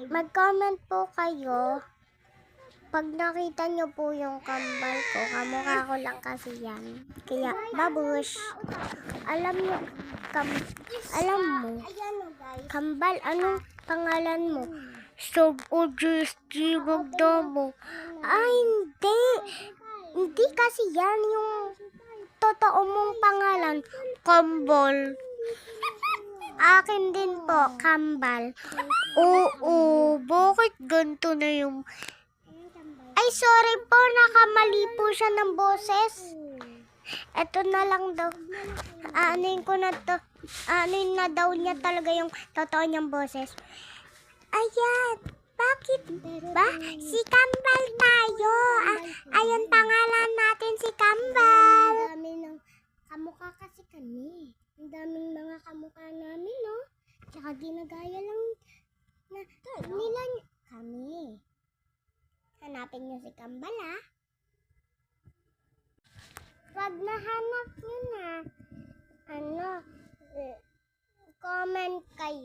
Mag-comment po kayo. Pag nakita nyo po yung kambal ko, kamukha ko lang kasi yan. Kaya, babush. Alam mo, kambal, anong pangalan mo? Sub-o-GSG Magdamo. Hindi. Hindi kasi yan yung totoo mong pangalan. Kambal. Akin din po, kambal. Oo, bakit ganito na yung... Ay, sorry po, nakamali po siya ng boses. Ito na lang daw. Aanin ko na to. Aanin na daw niya talaga yung totoo niyang boses. Ayan, bakit ba? Si Kambal tayo. Ayun, pangalan natin si Kambal. Ang dami ng kamukha kasi kami. Ang daming mga kamukha namin, no? Tsaka ginagaya lang na nila kami. Hanapin niyo si Kambal, ha? Pag nahanap niyo na, comment kayo.